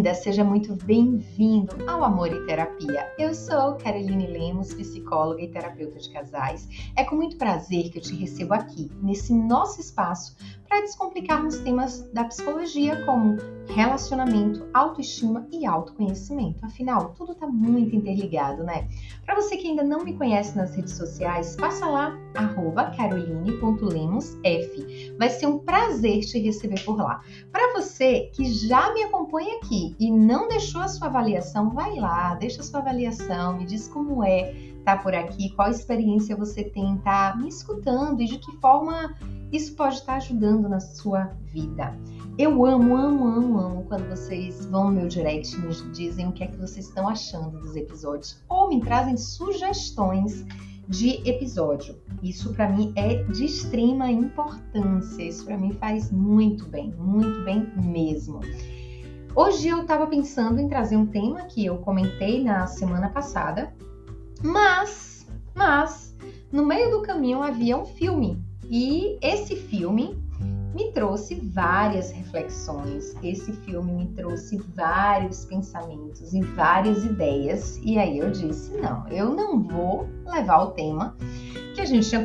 bem-vinda, seja muito bem-vindo ao Amor e Terapia. Eu sou Caroline Lemos, psicóloga e terapeuta de casais. É com muito prazer que eu te recebo aqui, nesse nosso espaço, para descomplicarmos temas da psicologia como relacionamento, autoestima e autoconhecimento. Afinal, tudo está muito interligado, né? Para você que ainda não me conhece nas redes sociais, passa lá, @caroline.lemosf. Vai ser um prazer te receber por lá. Para você que já me acompanha aqui e não deixou a sua avaliação, vai lá, deixa a sua avaliação, me diz como é estar por aqui, qual experiência você tem estar me escutando e de que forma isso pode estar ajudando na sua vida. Eu amo quando vocês vão no meu direct e me dizem o que é que vocês estão achando dos episódios ou me trazem sugestões de episódio. Isso para mim é de extrema importância, isso para mim faz muito bem mesmo. Hoje eu estava pensando em trazer um tema que eu comentei na semana passada, mas no meio do caminho havia um filme e esse filme me trouxe várias reflexões, esse filme me trouxe vários pensamentos e várias ideias, e aí eu disse, não, eu não vou levar o tema que a gente tinha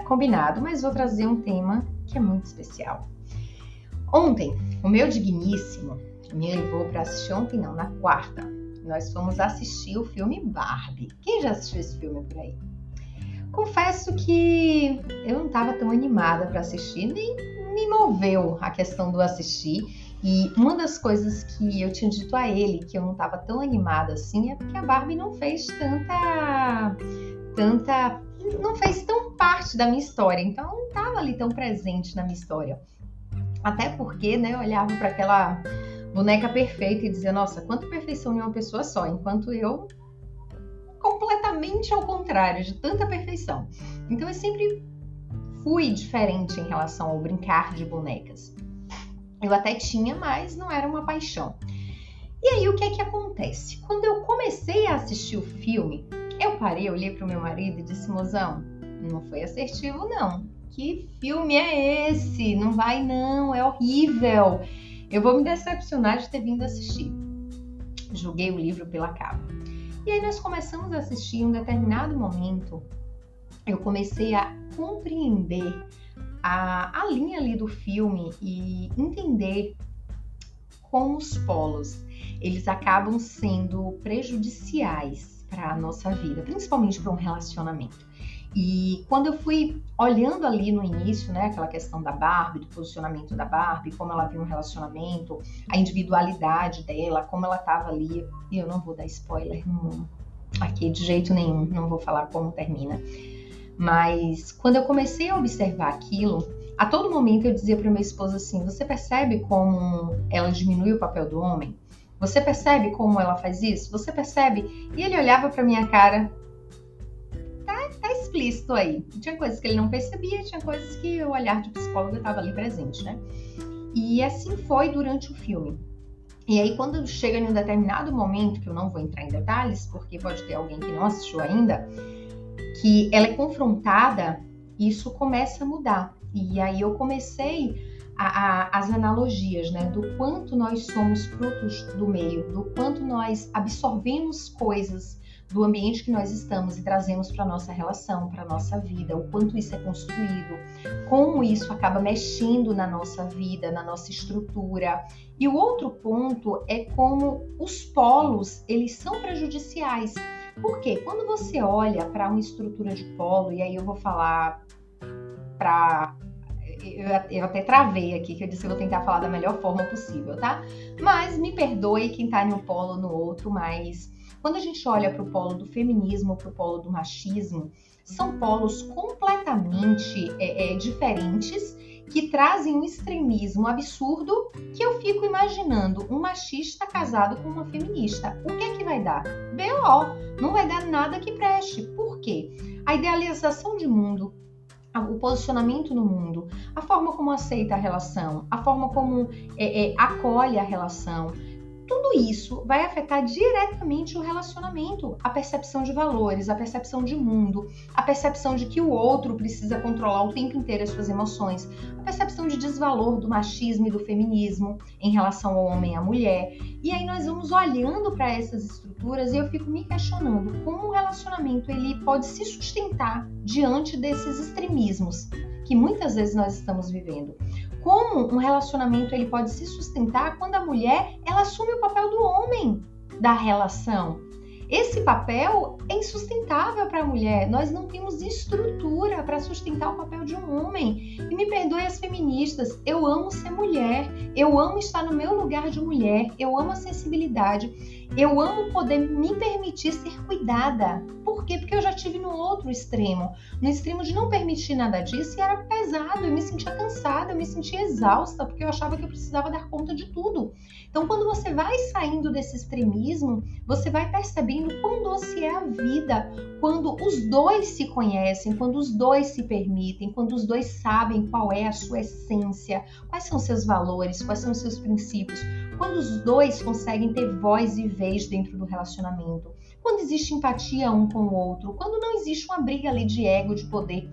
combinado, mas vou trazer um tema que é muito especial. Ontem, o meu digníssimo me levou para assistir na quarta, nós fomos assistir o filme Barbie. Quem já assistiu esse filme por aí? Confesso que eu não estava tão animada para assistir, nem me moveu a questão do assistir. E uma das coisas que eu tinha dito a ele, que eu não estava tão animada assim, é porque a Barbie não fez não fez tão parte da minha história. Então, não estava ali tão presente na minha história. Até porque, né, eu olhava para aquela boneca perfeita e dizia, nossa, quanta perfeição em uma pessoa só, enquanto eu completamente ao contrário de tanta perfeição. Então eu sempre fui diferente em relação ao brincar de bonecas. Eu até tinha, mas não era uma paixão. E aí o que é que acontece? Quando eu comecei a assistir o filme, eu parei, olhei para o meu marido e disse, mozão, não foi assertivo não. Que filme é esse? Não vai não, é horrível. Eu vou me decepcionar de ter vindo assistir. Joguei o livro pela capa. E aí nós começamos a assistir em um determinado momento, eu comecei a compreender a linha ali do filme e entender como os polos, eles acabam sendo prejudiciais para a nossa vida, principalmente para um relacionamento. E quando eu fui olhando ali no início, né, aquela questão da Barbie, do posicionamento da Barbie, como ela viu um relacionamento, a individualidade dela, como ela estava ali, e eu não vou dar spoiler aqui de jeito nenhum, não vou falar como termina, mas quando eu comecei a observar aquilo, a todo momento eu dizia para minha esposa assim, você percebe como ela diminui o papel do homem? Você percebe como ela faz isso? Você percebe? E ele olhava para minha cara, tá explícito aí. Tinha coisas que ele não percebia, tinha coisas que o olhar de psicóloga estava ali presente, né? E assim foi durante o filme. E aí, quando chega em um determinado momento, que eu não vou entrar em detalhes, porque pode ter alguém que não assistiu ainda, que ela é confrontada, isso começa a mudar. E aí eu comecei as analogias, né? Do quanto nós somos frutos do meio, do quanto nós absorvemos coisas do ambiente que nós estamos e trazemos para a nossa relação, para a nossa vida, o quanto isso é construído, como isso acaba mexendo na nossa vida, na nossa estrutura. E o outro ponto é como os polos, eles são prejudiciais. Por quê? Quando você olha para uma estrutura de polo, e aí eu vou falar para... Eu até travei aqui, que eu disse que eu vou tentar falar da melhor forma possível, tá? Mas me perdoe quem tá em um polo ou no outro, mas... Quando a gente olha para o polo do feminismo, para o polo do machismo, são polos completamente diferentes que trazem um extremismo absurdo que eu fico imaginando um machista casado com uma feminista. O que é que vai dar? BO, não vai dar nada que preste. Por quê? A idealização de mundo, o posicionamento no mundo, a forma como aceita a relação, a forma como acolhe a relação, tudo isso vai afetar diretamente o relacionamento, a percepção de valores, a percepção de mundo, a percepção de que o outro precisa controlar o tempo inteiro as suas emoções, a percepção de desvalor do machismo e do feminismo em relação ao homem e à mulher. E aí nós vamos olhando para essas estruturas e eu fico me questionando como o relacionamento ele pode se sustentar diante desses extremismos que muitas vezes nós estamos vivendo. Como um relacionamento ele pode se sustentar quando a mulher ela assume o papel do homem da relação. Esse papel é insustentável para a mulher. Nós não temos estrutura para sustentar o papel de um homem. E me perdoe as feministas, eu amo ser mulher, eu amo estar no meu lugar de mulher, eu amo a sensibilidade, eu amo poder me permitir ser cuidada. Por quê? Porque eu já estive no outro extremo. No extremo de não permitir nada disso e era pesado, eu me sentia cansada, eu me sentia exausta, porque eu achava que eu precisava dar conta de tudo. Então, quando você vai saindo desse extremismo, você vai percebendo quão doce é a vida, quando os dois se conhecem, quando os dois se permitem, quando os dois sabem qual é a sua essência, quais são os seus valores, quais são os seus princípios, quando os dois conseguem ter voz e vez dentro do relacionamento, quando existe empatia um com o outro, quando não existe uma briga ali de ego, de poder.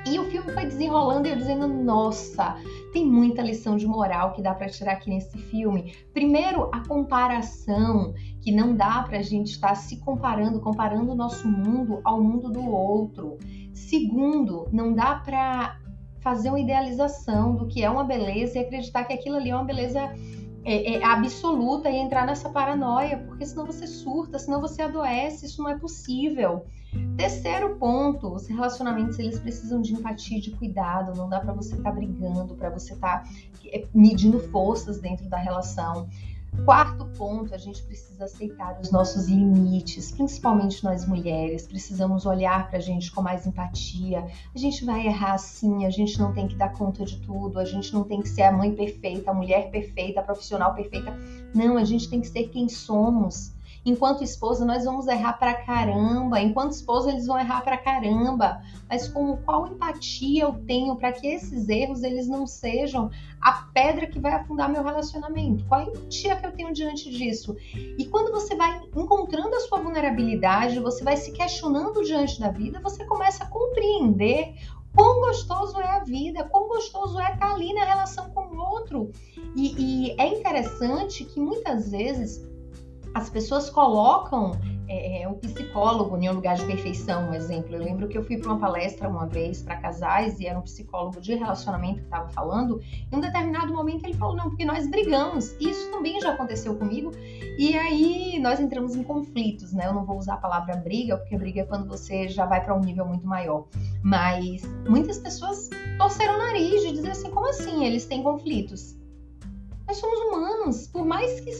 E o filme foi desenrolando e eu dizendo, nossa, tem muita lição de moral que dá para tirar aqui nesse filme. Primeiro, a comparação, que não dá para a gente estar se comparando o nosso mundo ao mundo do outro. Segundo, não dá para fazer uma idealização do que é uma beleza e acreditar que aquilo ali é uma beleza absoluta e entrar nessa paranoia, porque senão você surta, senão você adoece, isso não é possível. Terceiro ponto, os relacionamentos eles precisam de empatia e de cuidado, não dá para você estar brigando, para você estar medindo forças dentro da relação. Quarto ponto, a gente precisa aceitar os nossos limites, principalmente nós mulheres, precisamos olhar para a gente com mais empatia. A gente vai errar sim, a gente não tem que dar conta de tudo, a gente não tem que ser a mãe perfeita, a mulher perfeita, a profissional perfeita. Não, a gente tem que ser quem somos. Enquanto esposa, nós vamos errar pra caramba. Enquanto esposa, eles vão errar pra caramba. Mas qual empatia eu tenho para que esses erros eles não sejam a pedra que vai afundar meu relacionamento? Qual a empatia que eu tenho diante disso? E quando você vai encontrando a sua vulnerabilidade, você vai se questionando diante da vida, você começa a compreender quão gostoso é a vida, quão gostoso é estar ali na relação com o outro. E é interessante que muitas vezes as pessoas colocam o psicólogo em um lugar de perfeição, um exemplo. Eu lembro que eu fui para uma palestra uma vez para casais e era um psicólogo de relacionamento que estava falando. Em um determinado momento ele falou, não, porque nós brigamos. Isso também já aconteceu comigo. E aí nós entramos em conflitos, né? Eu não vou usar a palavra briga, porque briga é quando você já vai para um nível muito maior. Mas muitas pessoas torceram o nariz de dizer assim, como assim eles têm conflitos? Nós somos humanos, por mais que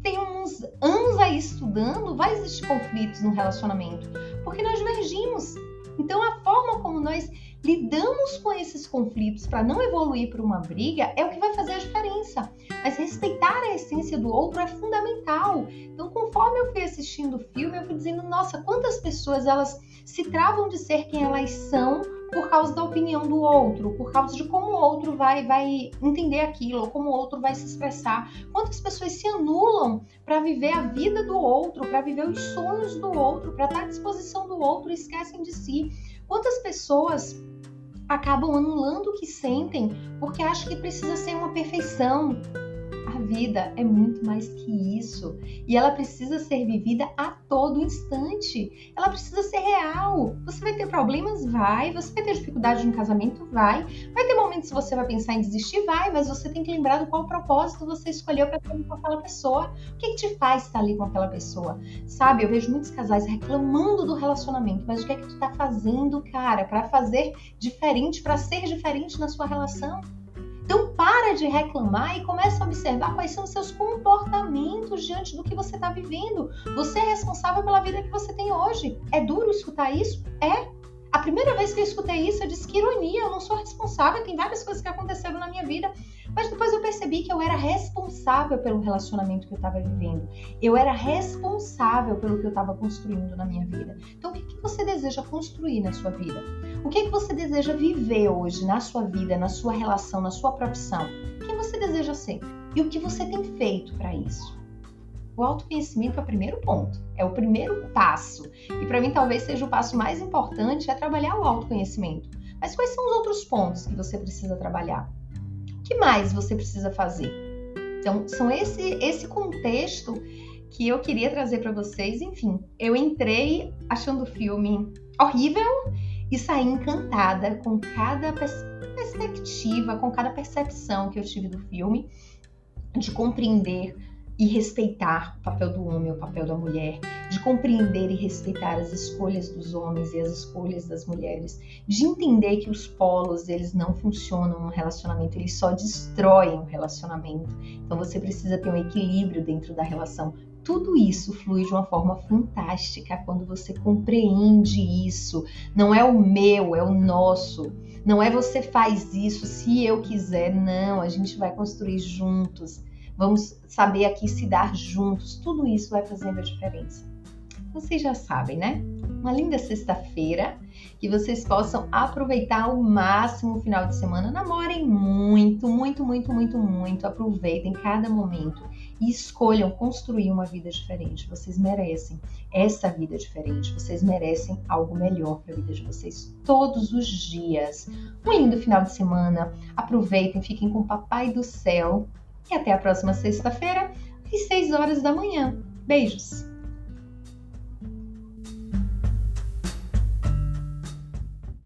tenhamos anos aí estudando, vai existir conflitos no relacionamento, porque nós divergimos. Então, a forma como nós lidamos com esses conflitos para não evoluir para uma briga é o que vai fazer a diferença. Mas respeitar a essência do outro é fundamental. Então, conforme eu fui assistindo o filme, eu fui dizendo, nossa, quantas pessoas elas se travam de ser quem elas são por causa da opinião do outro, por causa de como o outro vai entender aquilo, ou como o outro vai se expressar. Quantas pessoas se anulam para viver a vida do outro, para viver os sonhos do outro, para estar à disposição do outro e esquecem de si. Quantas pessoas acabam anulando o que sentem porque acham que precisa ser uma perfeição. A vida é muito mais que isso. E ela precisa ser vivida a todo instante. Ela precisa ser real. Você vai ter problemas? Vai. Você vai ter dificuldade no casamento? Vai. Vai ter momentos que você vai pensar em desistir? Vai. Mas você tem que lembrar do qual propósito você escolheu para estar com aquela pessoa. O que te faz estar ali com aquela pessoa? Sabe, eu vejo muitos casais reclamando do relacionamento. Mas o que é que tu tá fazendo, cara, para fazer diferente, para ser diferente na sua relação? Então para de reclamar e começa a observar quais são os seus comportamentos diante do que você está vivendo. Você é responsável pela vida que você tem hoje. É duro escutar isso? É. A primeira vez que eu escutei isso, eu disse, que ironia, eu não sou responsável, tem várias coisas que aconteceram na minha vida. Mas depois eu percebi que eu era responsável pelo relacionamento que eu estava vivendo. Eu era responsável pelo que eu estava construindo na minha vida. Então, o que você deseja construir na sua vida? O que você deseja viver hoje na sua vida, na sua relação, na sua profissão? Quem você deseja ser? E o que você tem feito para isso? O autoconhecimento é o primeiro ponto, é o primeiro passo. E para mim talvez seja o passo mais importante é trabalhar o autoconhecimento. Mas quais são os outros pontos que você precisa trabalhar? O que mais você precisa fazer? Então, são esse contexto que eu queria trazer para vocês. Enfim, eu entrei achando o filme horrível e saí encantada com cada perspectiva, com cada percepção que eu tive do filme, de compreender e respeitar o papel do homem, o papel da mulher, de compreender e respeitar as escolhas dos homens e as escolhas das mulheres, de entender que os polos, eles não funcionam no relacionamento, eles só destroem o relacionamento. Então você precisa ter um equilíbrio dentro da relação. Tudo isso flui de uma forma fantástica quando você compreende isso. Não é o meu, é o nosso. Não é você faz isso se eu quiser, não. A gente vai construir juntos. Vamos saber aqui se dar juntos. Tudo isso vai fazendo a diferença. Vocês já sabem, né? Uma linda sexta-feira, que vocês possam aproveitar ao máximo o final de semana. Namorem muito, muito, muito, muito, muito. Aproveitem cada momento e escolham construir uma vida diferente. Vocês merecem essa vida diferente. Vocês merecem algo melhor para a vida de vocês todos os dias. Um lindo final de semana. Aproveitem, fiquem com o Papai do Céu. E até a próxima sexta-feira, às 6 horas da manhã. Beijos!